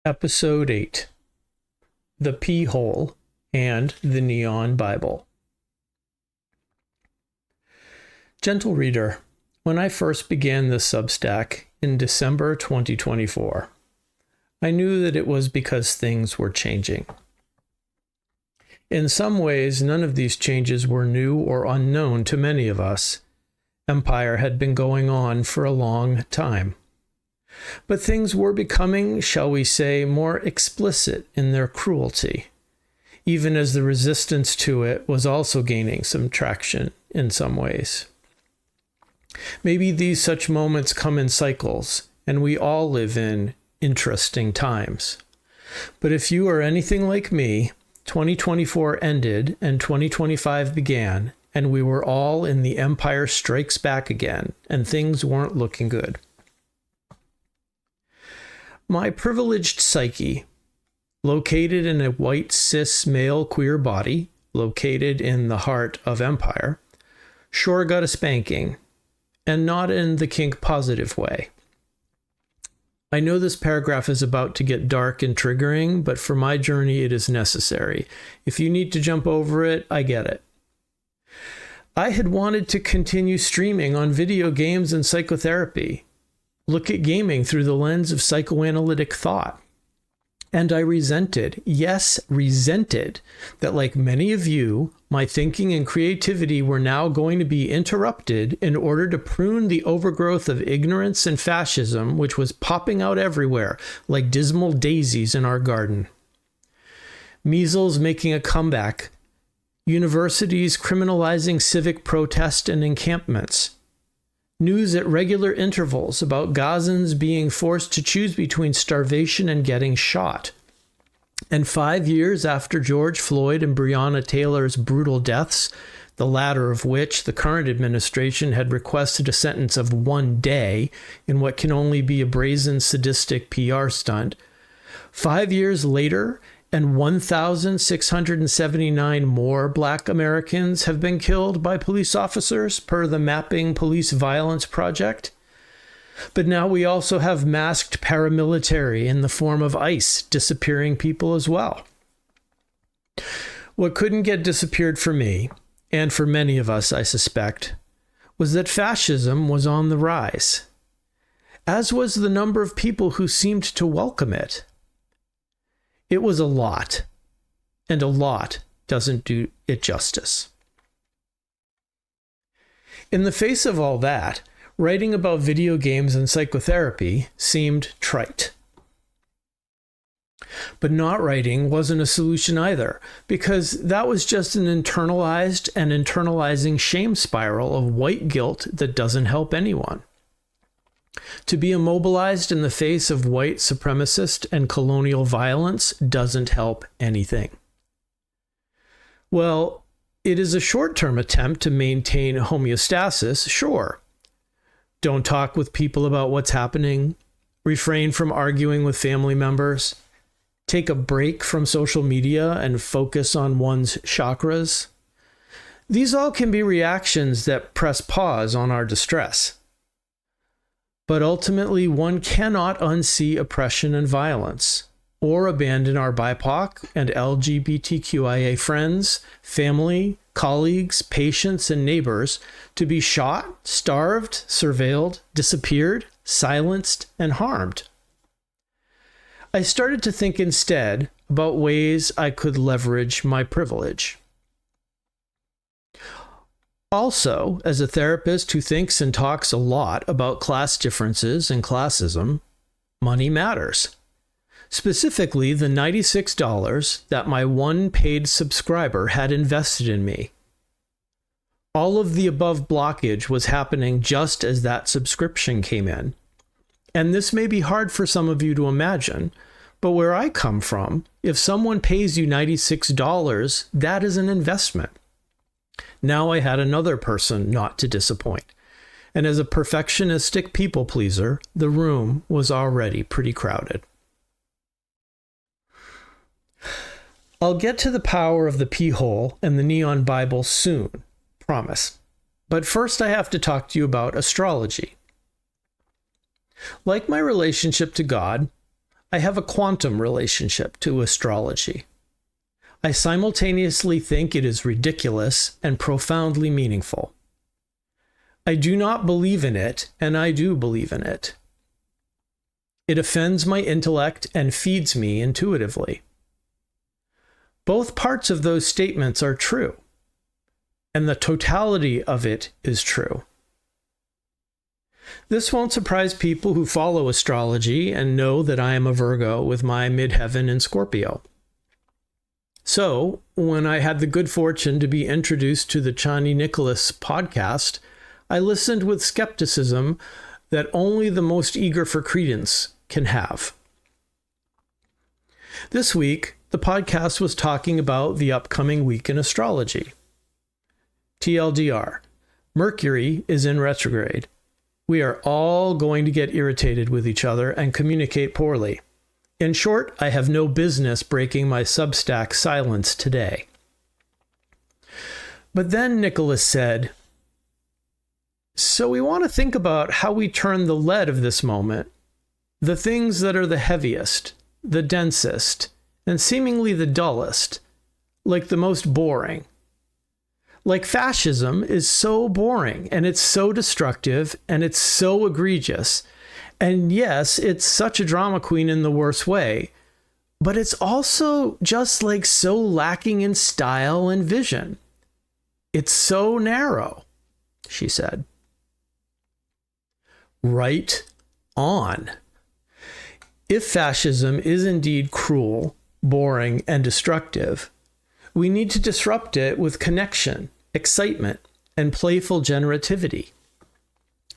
Episode 8, The P-Hole and the Neon Bible. Gentle reader, when I first began this Substack in December 2024, I knew that it was because things were changing. In some ways, none of these changes were new or unknown to many of us. Empire had been going on for a long time. But things were becoming, shall we say, more explicit in their cruelty, even as the resistance to it was also gaining some traction in some ways. Maybe these such moments come in cycles, and we all live in interesting times. But if you are anything like me, 2024 ended and 2025 began, and we were all in the Empire Strikes Back again, and things weren't looking good. My privileged psyche, located in a white cis male queer body, located in the heart of Empire, sure got a spanking, and not in the kink positive way. I know this paragraph is about to get dark and triggering, but for my journey it is necessary. If you need to jump over it, I get it. I had wanted to continue streaming on video games and psychotherapy. Look at gaming through the lens of psychoanalytic thought. And I resented, yes, resented, that like many of you, my thinking and creativity were now going to be interrupted in order to prune the overgrowth of ignorance and fascism, which was popping out everywhere like dismal daisies in our garden. Measles making a comeback. Universities criminalizing civic protest and encampments. News at regular intervals about Gazans being forced to choose between starvation and getting shot. And 5 years after George Floyd and Breonna Taylor's brutal deaths, the latter of which the current administration had requested a sentence of 1 day in what can only be a brazen, sadistic PR stunt, 5 years later, and 1,679 more Black Americans have been killed by police officers per the Mapping Police Violence Project. But now we also have masked paramilitary in the form of ICE disappearing people as well. What couldn't get disappeared for me, and for many of us I suspect, was that fascism was on the rise, as was the number of people who seemed to welcome it. It was a lot, and a lot doesn't do it justice. In the face of all that, writing about video games and psychotherapy seemed trite. But not writing wasn't a solution either, because that was just an internalized and internalizing shame spiral of white guilt that doesn't help anyone. To be immobilized in the face of white supremacist and colonial violence doesn't help anything. Well, it is a short-term attempt to maintain homeostasis, sure. Don't talk with people about what's happening, refrain from arguing with family members, take a break from social media and focus on one's chakras. These all can be reactions that press pause on our distress. But ultimately, one cannot unsee oppression and violence, or abandon our BIPOC and LGBTQIA friends, family, colleagues, patients, and neighbors to be shot, starved, surveilled, disappeared, silenced, and harmed. I started to think instead about ways I could leverage my privilege. Also, as a therapist who thinks and talks a lot about class differences and classism, money matters. Specifically, the $96 that my one paid subscriber had invested in me. All of the above blockage was happening just as that subscription came in. And this may be hard for some of you to imagine, but where I come from, if someone pays you $96, that is an investment. Now I had another person not to disappoint. And as a perfectionistic people pleaser, the room was already pretty crowded. I'll get to the power of the P-Hole and the Neon Bible soon, promise. But first I have to talk to you about astrology. Like my relationship to God, I have a quantum relationship to astrology. I simultaneously think it is ridiculous and profoundly meaningful. I do not believe in it, and I do believe in it. It offends my intellect and feeds me intuitively. Both parts of those statements are true, and the totality of it is true. This won't surprise people who follow astrology and know that I am a Virgo with my midheaven in Scorpio. So, when I had the good fortune to be introduced to the Chani Nicholas podcast, I listened with skepticism that only the most eager for credence can have. This week, the podcast was talking about the upcoming week in astrology. TLDR, Mercury is in retrograde. We are all going to get irritated with each other and communicate poorly. In short, I have no business breaking my Substack silence today. But then Nicholas said, so we want to think about how we turn the lead of this moment, the things that are the heaviest, the densest, and seemingly the dullest, like the most boring. Like fascism is so boring, and it's so destructive, and it's so egregious. And yes, it's such a drama queen in the worst way, but it's also just like so lacking in style and vision. It's so narrow, she said. Right on. If fascism is indeed cruel, boring, and destructive, we need to disrupt it with connection, excitement, and playful generativity.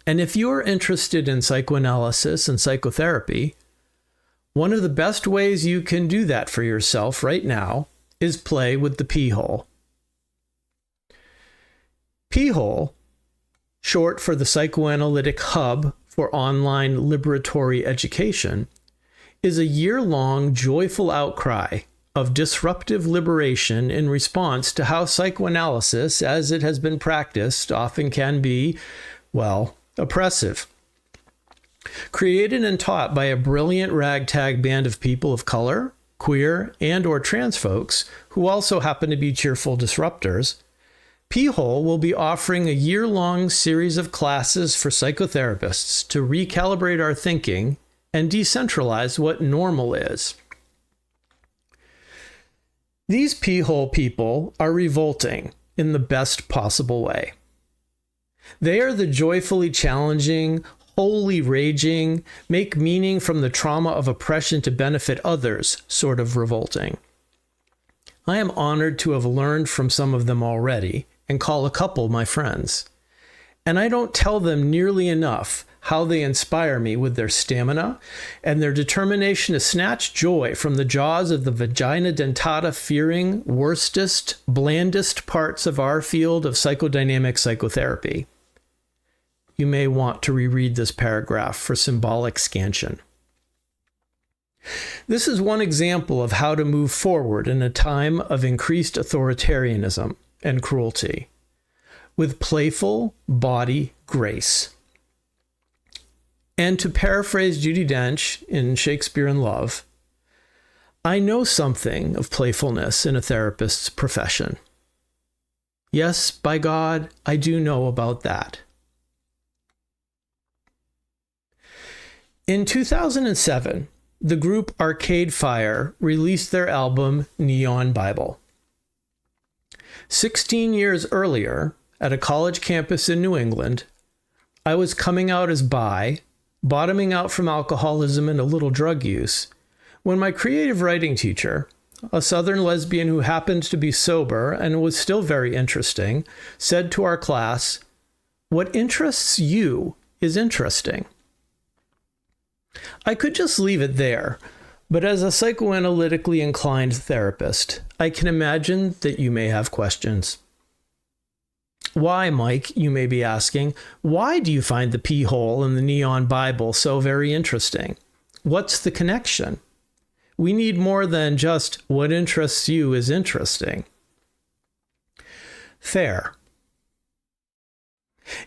And if you are interested in psychoanalysis and psychotherapy, one of the best ways you can do that for yourself right now is play with the P-hole. P-hole, short for the Psychoanalytic Hub for Online Liberatory Education, is a year-long joyful outcry of disruptive liberation in response to how psychoanalysis, as it has been practiced, often can be, well, oppressive. Created and taught by a brilliant ragtag band of people of color, queer, and/or trans folks who also happen to be cheerful disruptors, P-hole will be offering a year-long series of classes for psychotherapists to recalibrate our thinking and decentralize what normal is. These P-hole people are revolting in the best possible way. They are the joyfully challenging, wholly raging, make meaning from the trauma of oppression to benefit others sort of revolting. I am honored to have learned from some of them already and call a couple my friends. And I don't tell them nearly enough how they inspire me with their stamina and their determination to snatch joy from the jaws of the vagina dentata fearing, worstest, blandest parts of our field of psychodynamic psychotherapy. You may want to reread this paragraph for symbolic scansion. This is one example of how to move forward in a time of increased authoritarianism and cruelty, with playful body grace. And to paraphrase Judi Dench in Shakespeare in Love, I know something of playfulness in a therapist's profession. Yes, by God, I do know about that. In 2007, the group Arcade Fire released their album Neon Bible. 16 years earlier, at a college campus in New England, I was coming out as bi, bottoming out from alcoholism and a little drug use, when my creative writing teacher, a Southern lesbian who happened to be sober and was still very interesting, said to our class, "What interests you is interesting." I could just leave it there, but as a psychoanalytically inclined therapist, I can imagine that you may have questions. Why, Mike, you may be asking, why do you find the P-hole in the Neon Bible so very interesting? What's the connection? We need more than just what interests you is interesting. Fair.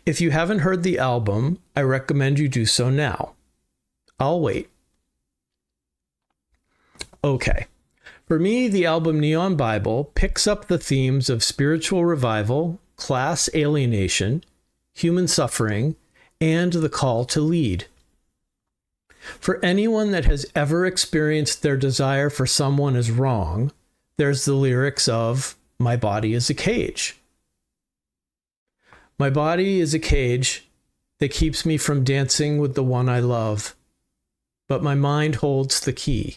If you haven't heard the album, I recommend you do so now. I'll wait. Okay. For me, the album Neon Bible picks up the themes of spiritual revival, class alienation, human suffering, and the call to lead. For anyone that has ever experienced their desire for someone as wrong, there's the lyrics of "My body is a cage. My body is a cage that keeps me from dancing with the one I love, but my mind holds the key."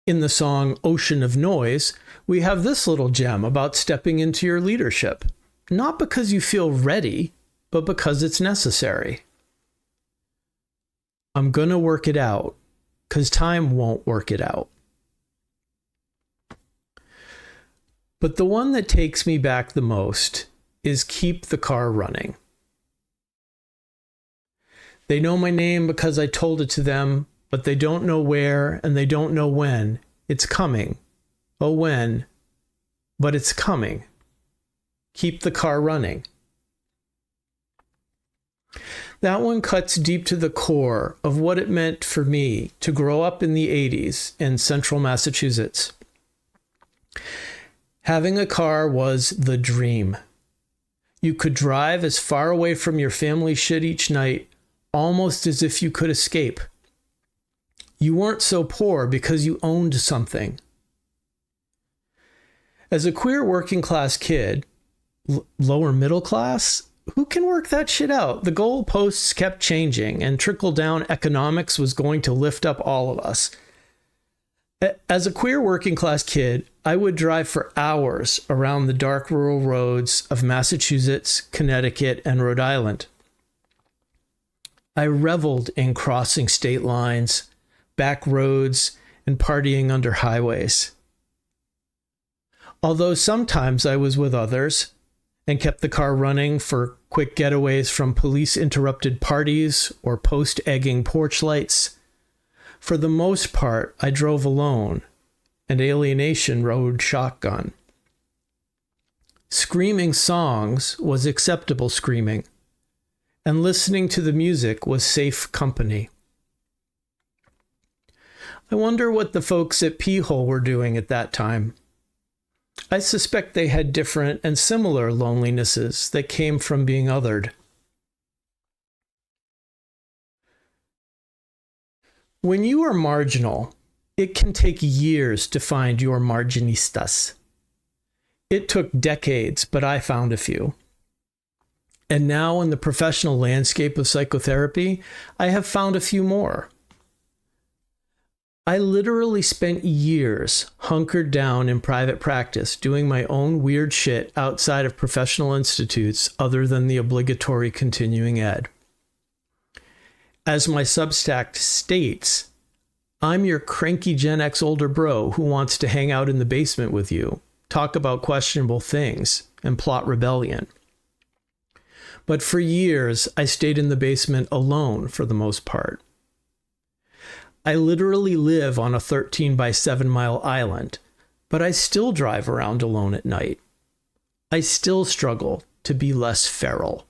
In the song Ocean of Noise, we have this little gem about stepping into your leadership, not because you feel ready, but because it's necessary. I'm gonna work it out, 'cause time won't work it out. But the one that takes me back the most is "Keep the Car Running." They know my name because I told it to them, but they don't know where and they don't know when. It's coming. Oh, when? But it's coming. Keep the car running. That one cuts deep to the core of what it meant for me to grow up in the 80s in central Massachusetts. Having a car was the dream. You could drive as far away from your family shit each night, almost as if you could escape. You weren't so poor because you owned something. As a queer working class kid, lower middle class, who can work that shit out? The goalposts kept changing and trickle-down economics was going to lift up all of us. As a queer working class kid, I would drive for hours around the dark rural roads of Massachusetts, Connecticut, and Rhode Island. I reveled in crossing state lines, back roads, and partying under highways. Although sometimes I was with others and kept the car running for quick getaways from police-interrupted parties or post-egging porch lights, for the most part, I drove alone, and alienation rode shotgun. Screaming songs was acceptable screaming, and listening to the music was safe company. I wonder what the folks at P-hole were doing at that time. I suspect they had different and similar lonelinesses that came from being othered. When you are marginal, it can take years to find your marginistas. It took decades, but I found a few. And now in the professional landscape of psychotherapy, I have found a few more. I literally spent years hunkered down in private practice doing my own weird shit outside of professional institutes other than the obligatory continuing ed. As my Substack states, I'm your cranky Gen X older bro who wants to hang out in the basement with you, talk about questionable things, and plot rebellion. But for years, I stayed in the basement alone for the most part. I literally live on a 13 by 7 mile island, but I still drive around alone at night. I still struggle to be less feral.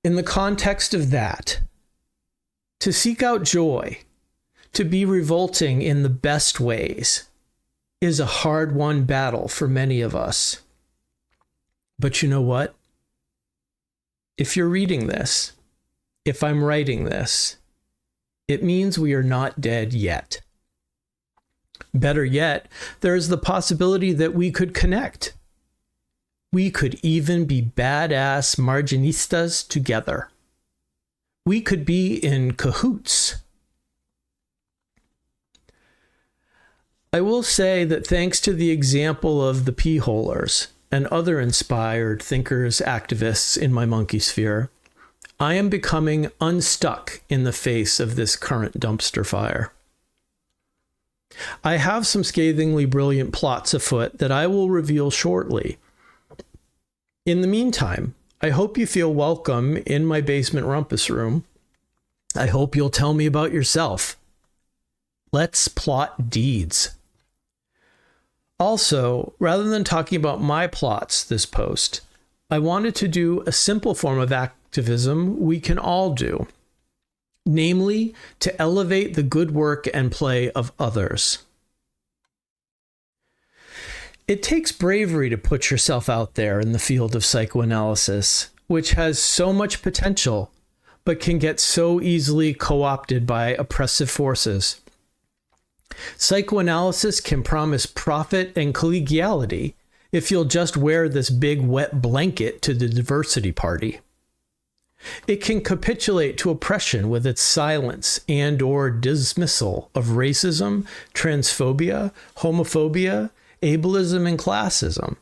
In the context of that, to seek out joy, to be revolting in the best ways, is a hard-won battle for many of us. But you know what? If you're reading this, if I'm writing this, it means we are not dead yet. Better yet, there is the possibility that we could connect. We could even be badass marginistas together. We could be in cahoots. I will say that thanks to the example of the P-holers and other inspired thinkers, activists in my monkey sphere, I am becoming unstuck in the face of this current dumpster fire. I have some scathingly brilliant plots afoot that I will reveal shortly. In the meantime, I hope you feel welcome in my basement rumpus room. I hope you'll tell me about yourself. Let's plot deeds. Also, rather than talking about my plots this post, I wanted to do a simple form of activism we can all do. namely to elevate the good work and play of others. It takes bravery to put yourself out there in the field of psychoanalysis, which has so much potential, but can get so easily co-opted by oppressive forces. Psychoanalysis can promise profit and collegiality if you'll just wear this big wet blanket to the diversity party. It can capitulate to oppression with its silence and/or dismissal of racism, transphobia, homophobia, ableism, and classism.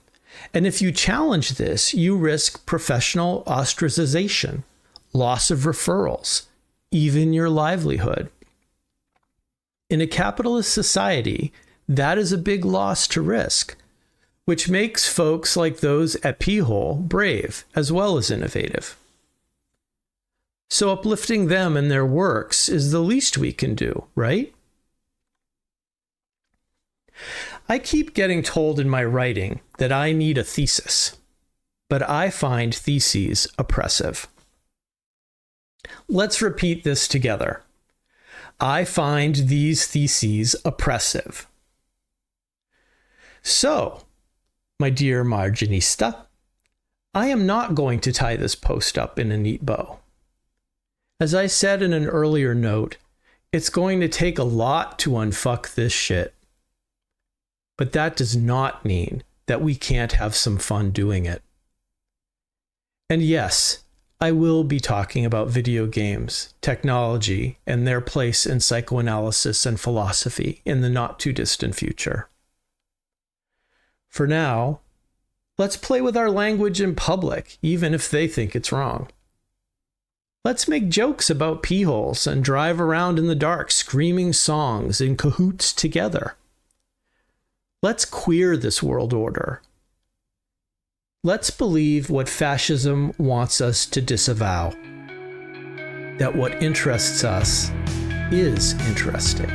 And if you challenge this, you risk professional ostracization, loss of referrals, even your livelihood. In a capitalist society, that is a big loss to risk, which makes folks like those at P-hole brave as well as innovative. So uplifting them and their works is the least we can do, right? I keep getting told in my writing that I need a thesis, but I find theses oppressive. Let's repeat this together. I find these theses oppressive. So, my dear marginista, I am not going to tie this post up in a neat bow. As I said in an earlier note, it's going to take a lot to unfuck this shit. But that does not mean that we can't have some fun doing it. And yes, I will be talking about video games, technology, and their place in psychoanalysis and philosophy in the not too distant future. For now, let's play with our language in public, even if they think it's wrong. Let's make jokes about pee-holes and drive around in the dark screaming songs in cahoots together. Let's queer this world order. Let's believe what fascism wants us to disavow. That what interests us is interesting.